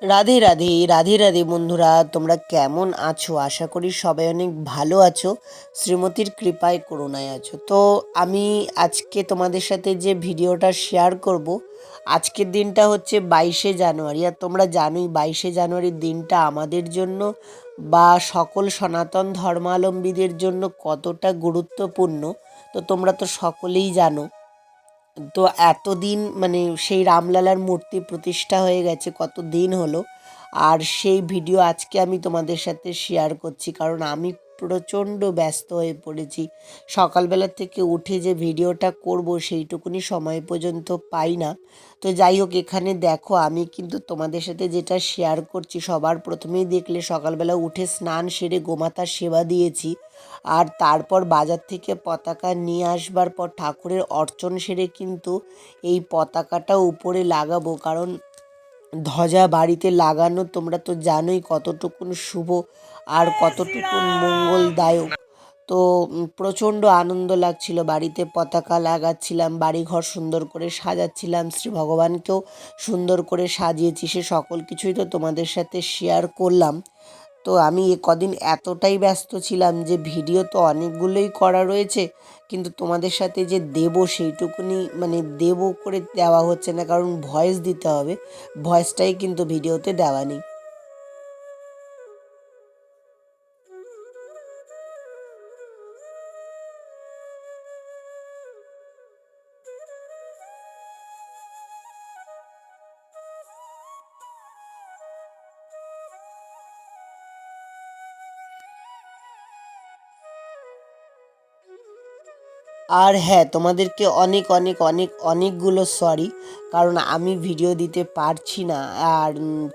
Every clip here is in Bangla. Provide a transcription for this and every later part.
রাধে রাধে রাধে রাধে বন্ধুরা, তোমরা কেমন আছো? আশা করি সবাই অনেক ভালো আছো, শ্রীমতীর কৃপায় করুণায় আছো। তো আমি আজকে তোমাদের সাথে যে ভিডিওটা শেয়ার করব, আজকের দিনটা হচ্ছে 22শে জানুয়ারি। আর তোমরা জানোই 22শে জানুয়ারির দিনটা আমাদের জন্য বা সকল সনাতন ধর্মাবলম্বীদের জন্য কতটা গুরুত্বপূর্ণ। তো তোমরা তো সকলেই জানো। তো এতদিন সেই রামলালার মূর্তি প্রতিষ্ঠা হয়ে গেছে, কত দিন হলো। আর সেই ভিডিও আজকে আমি তোমাদের সাথে শেয়ার করছি, কারণ আমি প্রচণ্ড ব্যস্ত হয়ে পড়েছি। সকালবেলা থেকে উঠে যে ভিডিওটা করব সেইটুকুনি সময় পর্যন্ত পাই না। তো যাই হোক, এখানে দেখো আমি কিন্তু তোমাদের সাথে যেটা শেয়ার করছি, সবার প্রথমেই দেখলে সকালবেলা উঠে স্নান সেরে গোমাতার সেবা দিয়েছি। আর তারপর বাজার থেকে পতাকা নিয়ে আসবার পর ঠাকুরের অর্চন সেরে কিন্তু এই পতাকাটা উপরে লাগাবো, কারণ ধ্বজা বাড়িতে লাগানো তোমরা তো জানোই কতটুকুন শুভ আর কতটুকুন মঙ্গলদায়ক। তো প্রচণ্ড আনন্দ লাগছিল, বাড়িতে পতাকা লাগাচ্ছিলাম, বাড়িঘর সুন্দর করে সাজাচ্ছিলাম, শ্রী ভগবানকেও সুন্দর করে সাজিয়েছি। সে সকল কিছুই তো তোমাদের সাথে শেয়ার করলাম। তো আমি এ কদিন এতটাই ব্যস্ত ছিলাম যে ভিডিও তো অনেকগুলোই করা রয়েছে, কিন্তু তোমাদের সাথে যে দেব সেইটুকুনি দেব করে দেওয়া হচ্ছে না, কারণ ভয়েস দিতে হবে, ভয়েসটাই কিন্তু ভিডিওতে দেওয়া নেই। আর হ্যাঁ, তোমাদেরকে অনেক অনেক অনেক অনেকগুলো সরি, কারণ আমি ভিডিও দিতে পারছি না। আর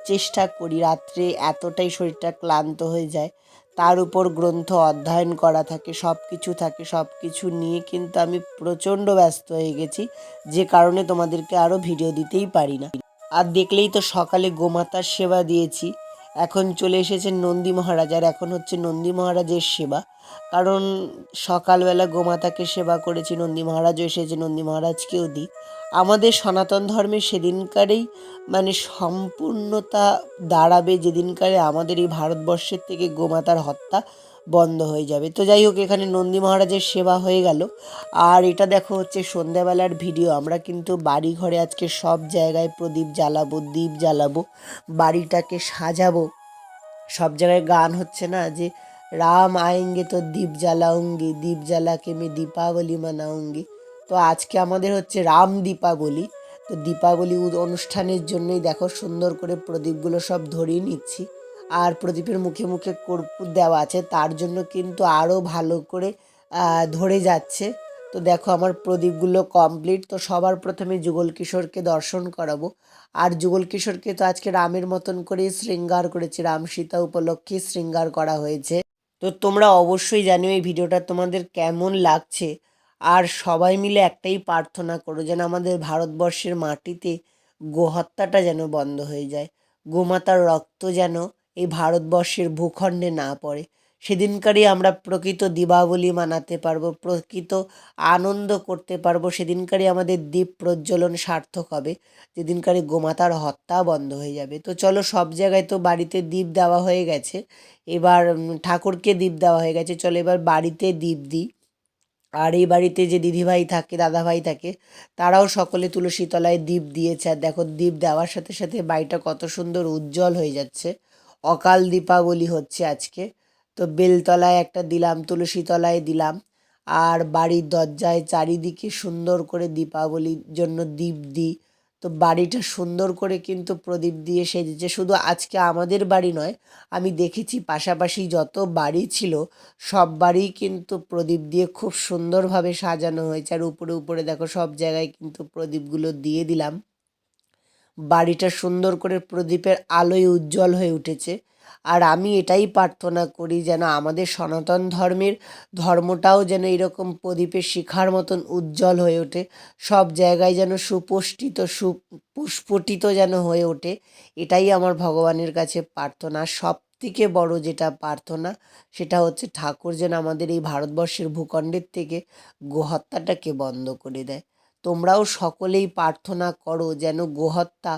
চেষ্টা করি, রাত্রে এতটাই শরীরটা ক্লান্ত হয়ে যায়, তার উপর গ্রন্থ অধ্যয়ন করা থাকে, সব কিছু থাকে, সব কিছু নিয়ে কিন্তু আমি প্রচণ্ড ব্যস্ত হয়ে গেছি, যে কারণে তোমাদেরকে আরও ভিডিও দিতেই পারি না। আর দেখলেই তো সকালে গোমাতার সেবা দিয়েছি, এখন চলে এসেছে নন্দী মহারাজ, আর এখন হচ্ছে নন্দী মহারাজের সেবা। কারণ সকালবেলা গোমাতাকে সেবা করেছি, নন্দী মহারাজও এসেছে, নন্দী মহারাজকেও দিই। আমাদের সনাতন ধর্মে সেদিনকারেই সম্পূর্ণতা দাঁড়াবে, যেদিনকারে আমাদের এই ভারতবর্ষের থেকে গোমাতার হত্যা বন্ধ হয়ে যাবে। তো যাই হোক, এখানে নন্দী মহারাজের সেবা হয়ে গেল। আর এটা দেখো হচ্ছে সন্ধ্যাবেলার ভিডিও। আমরা কিন্তু বাড়ি ঘরে আজকে সব জায়গায় প্রদীপ জ্বালাবো, দ্বীপ জ্বালাবো, বাড়িটাকে সাজাবো। সব জায়গায় গান হচ্ছে না যে রাম আয়েঙ্গে তো দীপ জ্বালাউঙ্গি, দীপ জ্বালা के मैं দীপাবলি মানাউঙ্গি। তো আজকে আমাদের হচ্ছে রাম দীপাবলি। তো দীপাবলি অনুষ্ঠানের জন্যই দেখো সুন্দর করে প্রদীপগুলো সব ধরিয়ে নিচ্ছি। আর প্রদীপের মুখে মুখে কর্পূর দেওয়া আছে, তার জন্য কিন্তু আরও ভালো করে ধরে যাচ্ছে। তো দেখো আমার প্রদীপগুলো কমপ্লিট। তো সবার প্রথমে যুগল কিশোরকে দর্শন করাবো। আর যুগল কিশোরকে তো আজকে রামের মতন করেই শৃঙ্গার করেছে, রাম সীতা উপলক্ষে শৃঙ্গার করা হয়েছে। তো তোমরা অবশ্যই জানিও এই ভিডিওটা তোমাদের কেমন লাগছে। আর সবাই মিলে একটাই প্রার্থনা করো, যেন আমাদের ভারতবর্ষের মাটিতে গোহত্যাটা যেন বন্ধ হয়ে যায়, গোমাতার রক্ত যেন এই ভারতবর্ষের ভূখণ্ডে না পড়ে। সেদিনকারই আমরা প্রকৃত দীপাবলি মানাতে পারবো, প্রকৃত আনন্দ করতে পারবো, সেদিনকারই আমাদের দ্বীপ প্রজ্বলন সার্থক হবে, যেদিনকারে গোমাতার হত্যা বন্ধ হয়ে যাবে। তো চলো, সব জায়গায় তো বাড়িতে দ্বীপ দেওয়া হয়ে গেছে, এবার ঠাকুরকে দ্বীপ দেওয়া হয়ে গেছে, চলো এবার বাড়িতে দ্বীপ দিই। আর এই বাড়িতে যে দিদিভাই থাকে, দাদাভাই থাকে, তারাও সকলে তুলসী তলায় দ্বীপ দিয়েছে। আর দেখো দ্বীপ দেওয়ার সাথে সাথে বাড়িটা কত সুন্দর উজ্জ্বল হয়ে যাচ্ছে। অকাল দীপাবলি হচ্ছে আজকে। তো বেলতলায় একটা দিলাম, তুলসী তলায় দিলাম, আর বাড়ির দরজায় চারিদিকে সুন্দর করে দীপাবলির জন্য দ্বীপ দিই। তো বাড়িটা সুন্দর করে কিন্তু প্রদীপ দিয়ে সেজেছে। শুধু আজকে আমাদের বাড়ি নয়, আমি দেখেছি পাশাপাশি যত বাড়ি ছিল সব বাড়ি কিন্তু প্রদীপ দিয়ে খুব সুন্দরভাবে সাজানো হয়েছে। আর উপরে উপরে দেখো সব জায়গায় কিন্তু প্রদীপগুলো দিয়ে দিলাম, বাড়িটা সুন্দর করে প্রদীপের আলোয় উজ্জ্বল হয়ে উঠেছে। আর আমি এটাই প্রার্থনা করি, যেন আমাদের সনাতন ধর্মটাও যেন এরকম প্রদীপের শিখার মতন উজ্জ্বল হয়ে ওঠে, সব জায়গায় যেন সুস্ফুটিত যেন হয়ে ওঠে। এটাই আমার ভগবানের কাছে প্রার্থনা। সব থেকে বড় যেটা প্রার্থনা, সেটা হচ্ছে ঠাকুর যেন আমাদের এই ভারতবর্ষের ভূখণ্ডের থেকে গোহত্যাটাকে বন্ধ করে দেয়। তোমরাও সকলেই প্রার্থনা করো যেন গোহত্যা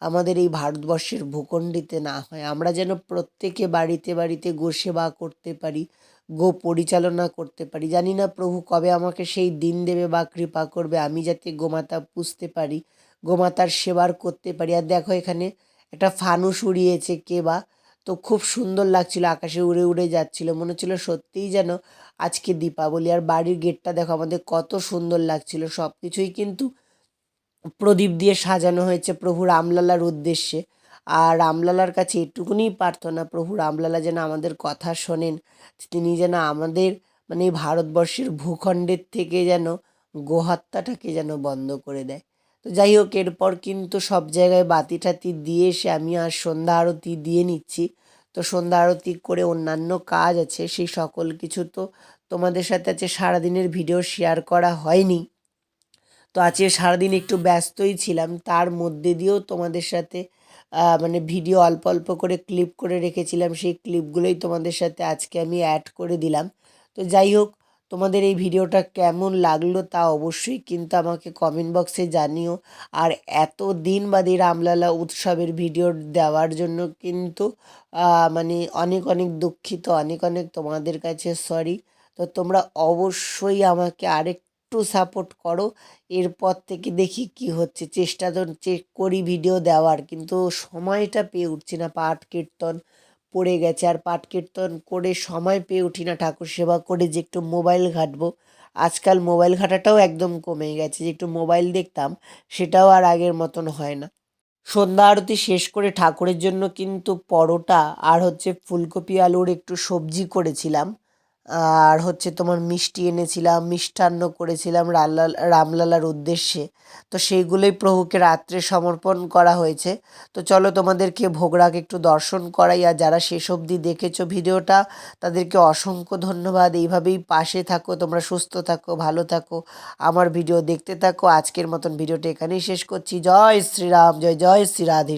আমাদের এই ভারতবর্ষের ভূখণ্ডেতে না হয়, আমরা যেন প্রত্যেকে বাড়িতে বাড়িতে গোসেবা করতে পারি, গো পরিচালনা করতে পারি। জানি না প্রভু কবে আমাকে সেই দিন দেবে বা কৃপা করবে, আমি যাতে গোমাতা পুষতে পারি, গোমাতার সেবার করতে পারি। আর দেখো এখানে একটা ফানুস উড়িয়েছে কে বা, তো খুব সুন্দর লাগছিল, আকাশে উড়ে উড়ে যাচ্ছিল, মনে হচ্ছিল সত্যিই যেন আজকে দীপাবলি। আর বাড়ির গেটটা দেখো আমাদের কত সুন্দর লাগছিল, সব কিছুই কিন্তু প্রদীপ দিয়ে সাজানো হয়েছে প্রভু রামলালার উদ্দেশ্যে। আর রামলালার কাছে এটুকুনি প্রার্থনা, প্রভু রামলালা যেন আমাদের কথা শোনেন, তিনি যেন আমাদের মানে এই ভারতবর্ষের ভূখণ্ডের থেকে যেন গোহত্যাটাকে যেন বন্ধ করে দেয়। তো যাই হোক, এরপর কিন্তু সব জায়গায় বাতি টাতি দিয়ে এসে আমি আর সন্ধ্যা আরতি দিয়ে নিচ্ছি। তো সন্ধ্যা আরতি করে অন্যান্য কাজ আছে, সেই সকল কিছু তো তোমাদের সাথে আছে সারাদিনের ভিডিও শেয়ার করা হয়নি। তো আজকে সারাদিন একটু ব্যস্তই ছিলাম, তার মধ্যে দিয়েও তোমাদের সাথে মানে ভিডিও অল্প অল্প করে ক্লিপ করে রেখেছিলাম, সেই ক্লিপগুলোই তোমাদের সাথে আজকে আমি অ্যাড করে দিলাম। তো যাই হোক, তোমাদের এই ভিডিওটা কেমন লাগলো তা অবশ্যই কিন্তু আমাকে কমেন্ট বক্সে জানিও। আর এত দিন বাদে রামলালা উৎসবের ভিডিও দেওয়ার জন্য কিন্তু মানে অনেক অনেক দুঃখিত, অনেক অনেক তোমাদের কাছে সরি। তো তোমরা অবশ্যই আমাকে আরেকটু সাপোর্ট করো, এরপর থেকে দেখি কি হচ্ছে। চেষ্টা তো করি ভিডিও দেওয়ার, কিন্তু সময়টা পেয়ে উঠছি না, পাঠ কীর্তন পড়ে গেছে, আর পাঠ কীর্তন করে সময় পেয়ে উঠি না ঠাকুর সেবা করে যে একটু মোবাইল ঘাঁটবো। আজকাল মোবাইল ঘাঁটাটাও একদম কমে গেছে, যে একটু মোবাইল দেখতাম সেটাও আর আগের মতন হয় না। সন্ধ্যা আরতি শেষ করে ঠাকুরের জন্য কিন্তু পরোটা আর হচ্ছে ফুলকপি আলুর একটু সবজি করেছিলাম, আর হচ্ছে তোমার মিষ্টি এনেছিলাম, মিষ্টান্ন করেছিলাম রামলালার উদ্দেশ্যে। তো সেইগুলোই প্রভুকে রাত্রে সমর্পণ করা হয়েছে। তো চলো তোমাদেরকে ভোগরাগ একটু দর্শন করাই। আর যারা শেষ অবধি দেখেছো ভিডিওটা, তাদেরকে অসংখ্য ধন্যবাদ। এইভাবেই পাশে থাকো, তোমরা সুস্থ থাকো, ভালো থাকো, আমার ভিডিও দেখতে থাকো। আজকের মতন ভিডিওটা এখানেই শেষ করছি। জয় শ্রীরাম, জয় জয় শ্রী রাধে।